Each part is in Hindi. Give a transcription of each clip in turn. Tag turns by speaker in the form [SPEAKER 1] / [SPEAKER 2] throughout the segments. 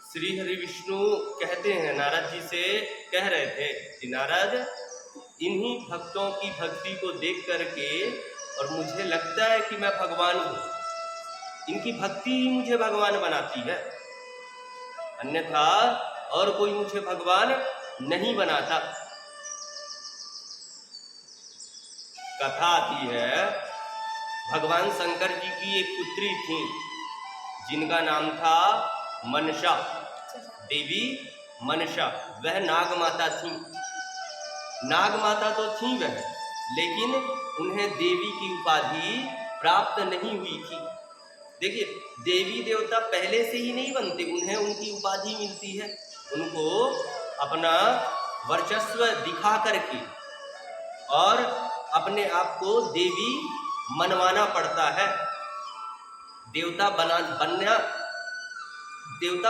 [SPEAKER 1] श्री हरि विष्णु कहते हैं, नारद जी से कह रहे थे कि नारद, इन्हीं भक्तों की भक्ति को देख करके और मुझे लगता है कि मैं भगवान हूँ। इनकी भक्ति ही मुझे भगवान बनाती है, अन्यथा और कोई मुझे भगवान नहीं बनाता। कथा आती है, भगवान शंकर जी की एक पुत्री थी जिनका नाम था मनसा, देवी मनसा। वह नाग माता थी। नाग माता तो थी वह, लेकिन उन्हें देवी की उपाधि प्राप्त नहीं हुई थी। देखिए, देवी देवता पहले से ही नहीं बनते, उन्हें उनकी उपाधि मिलती है। उनको अपना वर्चस्व दिखा करके और अपने आप को देवी मनवाना पड़ता है। देवता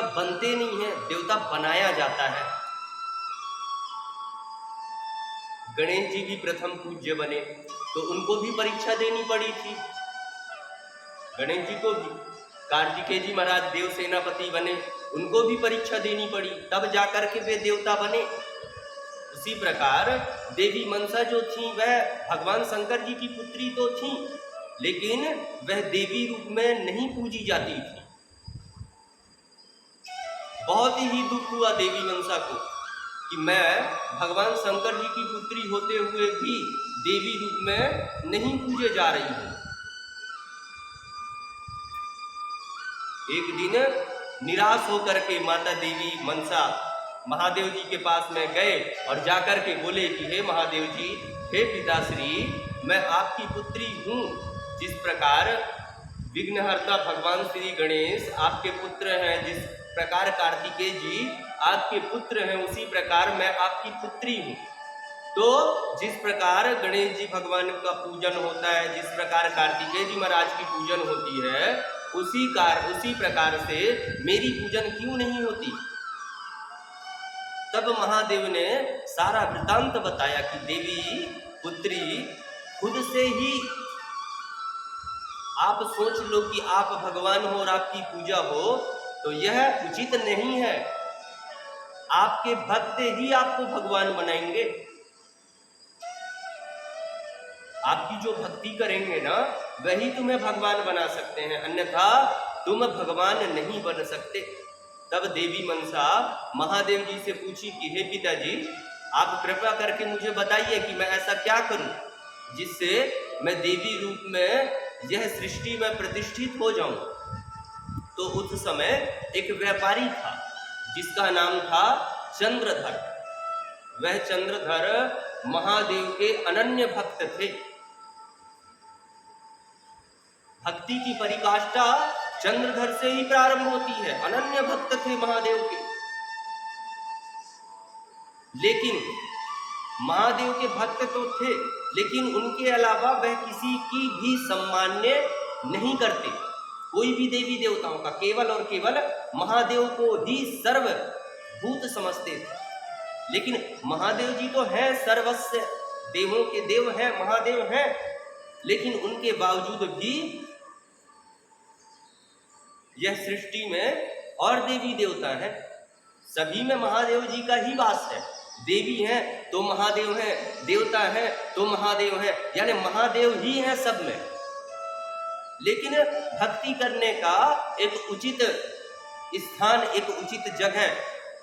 [SPEAKER 1] बनते नहीं है, देवता बनाया जाता है। गणेश जी भी प्रथम पूज्य बने तो उनको भी परीक्षा देनी पड़ी थी। गणेश जी को भी कार्तिकेय जी महाराज देव सेनापति बने, उनको भी परीक्षा देनी पड़ी, तब जाकर के वे देवता बने। उसी प्रकार देवी मनसा जो थी वह भगवान शंकर जी की पुत्री तो थी, लेकिन वह देवी रूप में नहीं पूजी जाती थी। बहुत ही दुख हुआ देवी मनसा को कि मैं भगवान शंकर जी की पुत्री होते हुए भी देवी रूप में नहीं पूजे जा रही हूँ। एक दिन निराश होकर के माता देवी मनसा महादेव जी के पास में गए और जाकर के बोले कि हे महादेव जी, हे पिताश्री, मैं आपकी पुत्री हूँ। जिस प्रकार विघ्नहर्ता भगवान श्री गणेश आपके पुत्र हैं, जिस प्रकार कार्तिकेय जी आपके पुत्र हैं, उसी प्रकार मैं आपकी पुत्री हूँ। तो जिस प्रकार गणेश जी भगवान का पूजन होता है, जिस प्रकार कार्तिकेय जी महाराज की पूजन होती है, उसी प्रकार से मेरी पूजन क्यों नहीं होती। तब महादेव ने सारा वृतांत बताया कि देवी पुत्री, खुद से ही आप सोच लो कि आप भगवान हो और आपकी पूजा हो, तो यह उचित नहीं है। आपके भक्त ही आपको भगवान बनाएंगे। आपकी जो भक्ति करेंगे ना, वही तुम्हें भगवान बना सकते हैं, अन्यथा तुम भगवान नहीं बन सकते। तब देवी मनसा महादेव जी से पूछी कि हे पिताजी, आप कृपा करके मुझे बताइए कि मैं ऐसा क्या करूं जिससे मैं देवी रूप में यह सृष्टि में प्रतिष्ठित हो जाऊं। तो उस समय एक व्यापारी था जिसका नाम था चंद्रधर। वह चंद्रधर महादेव के अनन्य भक्त थे। भक्ति की परिकाष्ठा चंद्रधर से ही प्रारंभ होती है। अनन्य भक्त थे महादेव के। लेकिन महादेव के भक्त तो थे, लेकिन उनके अलावा वह किसी की भी सम्मान्य नहीं करते, कोई भी देवी देवताओं का, केवल और केवल महादेव को ही सर्वभूत समझते थे। लेकिन महादेव जी तो हैं सर्वस्व, देवों के देव हैं, महादेव हैं, लेकिन उनके बावजूद भी यह सृष्टि में और देवी देवता हैं, सभी में महादेव जी का ही वास है। देवी हैं तो महादेव हैं, देवता हैं तो महादेव हैं, यानी महादेव ही हैं सब में। लेकिन भक्ति करने का एक उचित स्थान, एक उचित जगह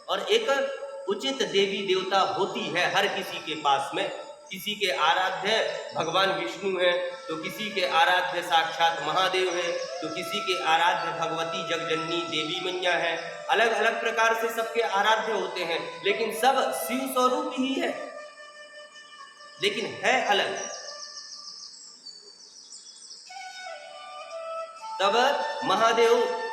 [SPEAKER 1] और एक उचित देवी देवता होती है हर किसी के पास में। किसी के आराध्य भगवान विष्णु हैं, तो किसी के आराध्य साक्षात महादेव हैं, तो किसी के आराध्य भगवती जगजननी देवी मैया हैं। अलग अलग प्रकार से सबके आराध्य होते हैं, लेकिन सब शिव स्वरूप ही है, लेकिन है अलग। तब महादेव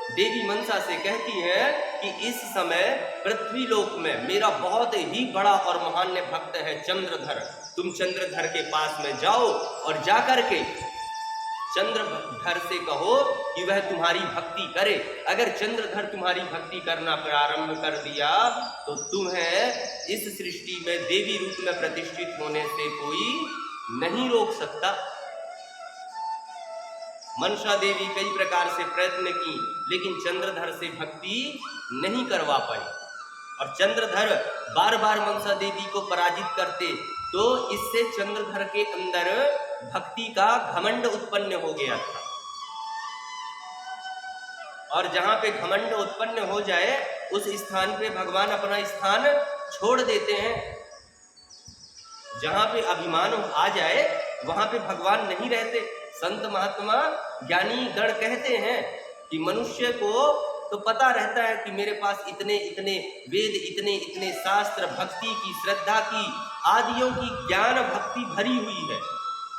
[SPEAKER 1] देवी मनसा से कहती हैं कि इस समय पृथ्वी लोक में मेरा बहुत ही बड़ा और महान्य भक्त है चंद्रधर। तुम चंद्रधर के पास में जाओ और जाकर के चंद्रधर से कहो कि वह तुम्हारी भक्ति करे। अगर चंद्रधर तुम्हारी भक्ति करना प्रारंभ कर दिया तो तुम्हें इस सृष्टि में देवी रूप में प्रतिष्ठित होने से कोई नहीं रोक सकता। मनसा देवी कई प्रकार से प्रयत्न की, लेकिन चंद्रधर से भक्ति नहीं करवा पाई। और चंद्रधर बार बार मनसा देवी को पराजित करते, तो इससे चंद्रधर के अंदर भक्ति का घमंड उत्पन्न हो गया था। और जहां पे घमंड उत्पन्न हो जाए, उस स्थान पे भगवान अपना स्थान छोड़ देते हैं। जहां पे अभिमान आ जाए, वहां पे भगवान नहीं रहते। संत महात्मा ज्ञानी गण कहते हैं कि मनुष्य को तो पता रहता है कि मेरे पास इतने इतने वेद, इतने इतने शास्त्र, भक्ति की, श्रद्धा की, आदियों की ज्ञान भक्ति भरी हुई है,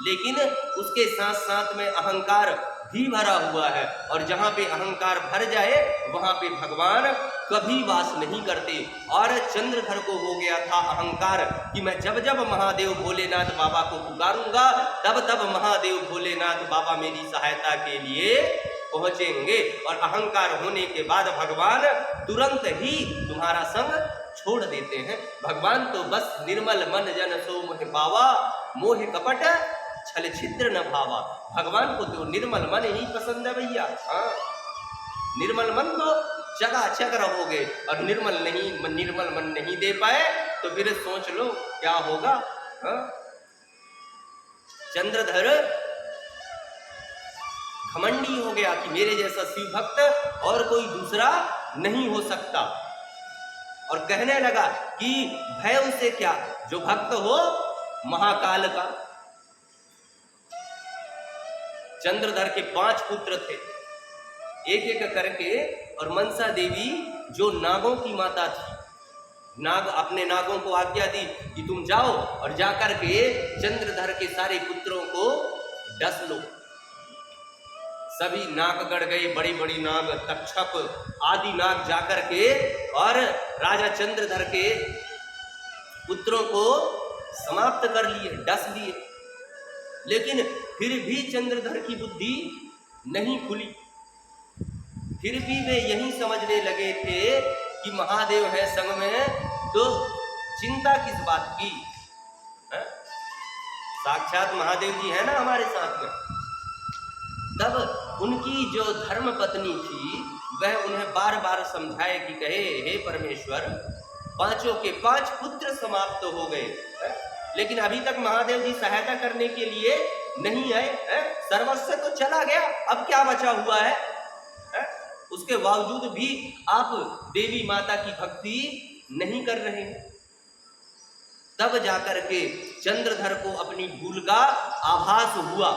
[SPEAKER 1] लेकिन उसके साथ साथ में अहंकार भी भरा हुआ है। और जहाँ पे अहंकार भर जाए, वहाँ पे भगवान कभी वास नहीं करते। और चंद्रधर को हो गया था अहंकार कि मैं जब जब महादेव भोलेनाथ बाबा को पुकारूंगा, तब तब महादेव भोलेनाथ बाबा मेरी सहायता के लिए पहुंचेंगे। और अहंकार होने के बाद भगवान तुरंत ही तुम्हारा संग छोड़ देते हैं। भगवान तो बस निर्मल मन जन सो मोह पावा, मोह कपट छल छिद्र न भावा। भगवान को तो निर्मल मन ही पसंद है भैया। हाँ, निर्मल मन तो चकाचक रहोगे, और निर्मल मन नहीं दे पाए तो फिर सोच लो क्या होगा। हाँ? चंद्रधर घमंडी हो गया कि मेरे जैसा शिव भक्त और कोई दूसरा नहीं हो सकता, और कहने लगा कि भय उसे क्या, जो भक्त हो महाकाल का। चंद्रधर के 5 पुत्र थे, एक एक करके। और मनसा देवी जो नागों की माता थी, नाग अपने नागों को आज्ञा दी कि तुम जाओ और जाकर के चंद्रधर के सारे पुत्रों को डस लो। सभी नागगढ़ गए, बड़ी बड़ी नाग, तक्षक आदि नाग जाकर के और राजा चंद्रधर के पुत्रों को समाप्त कर लिए, डस लिए। लेकिन फिर भी चंद्रधर की बुद्धि नहीं खुली। फिर भी वे यही समझने लगे थे कि महादेव है संग में, तो चिंता किस बात की। साक्षात महादेव जी है ना हमारे साथ में। तब उनकी जो धर्म पत्नी थी, वह उन्हें बार बार समझाए कि कहे, हे परमेश्वर, 5 के 5 पुत्र समाप्त हो गए, लेकिन अभी तक महादेव जी सहायता करने के लिए नहीं आए। सर्वस्व तो चला गया, अब क्या बचा हुआ है? उसके बावजूद भी आप देवी माता की भक्ति नहीं कर रहे हैं। तब जाकर के चंद्रधर को अपनी भूल का आभास हुआ,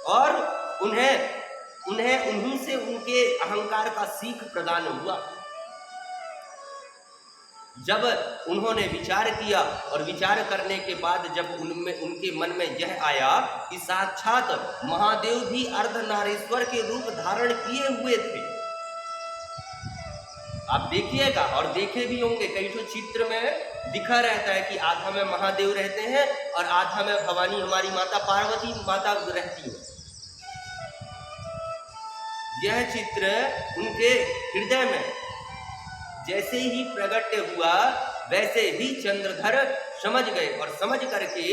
[SPEAKER 1] और उन्हें उन्हीं से उनके अहंकार का सीख प्रदान हुआ। जब उन्होंने विचार किया, और विचार करने के बाद जब उनके मन में यह आया कि साक्षात महादेव भी अर्धनारीश्वर के रूप धारण किए हुए थे। आप देखिएगा, और देखे भी होंगे, कई तो चित्र में दिखा रहता है कि आधा में महादेव रहते हैं और आधा में भवानी हमारी माता पार्वती माता रहती है। यह चित्र उनके हृदय में जैसे ही प्रकट हुआ, वैसे ही चंद्रधर समझ गए, और समझ करके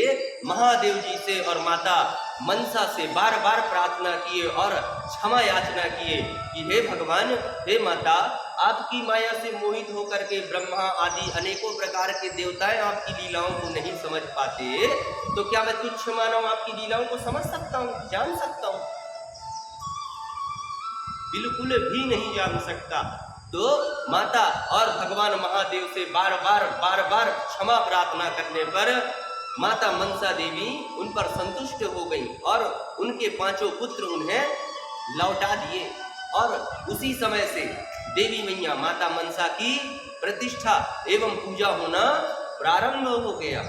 [SPEAKER 1] महादेव जी से और माता मनसा से बार बार प्रार्थना किए और क्षमा याचना किए कि हे भगवान, हे माता, आपकी माया से मोहित होकर के ब्रह्मा आदि अनेकों प्रकार के देवताएं आपकी लीलाओं को नहीं समझ पाते, तो क्या मैं तुच्छ मानव आपकी लीलाओं को समझ सकता हूँ, जान सकता हूँ? बिल्कुल भी नहीं जान सकता। तो माता और भगवान महादेव से बार बार क्षमा प्रार्थना करने पर माता मनसा देवी उन पर संतुष्ट हो गई, और उनके 5 पुत्र उन्हें लौटा दिए। और उसी समय से देवी मैया माता मनसा की प्रतिष्ठा एवं पूजा होना प्रारंभ हो गया।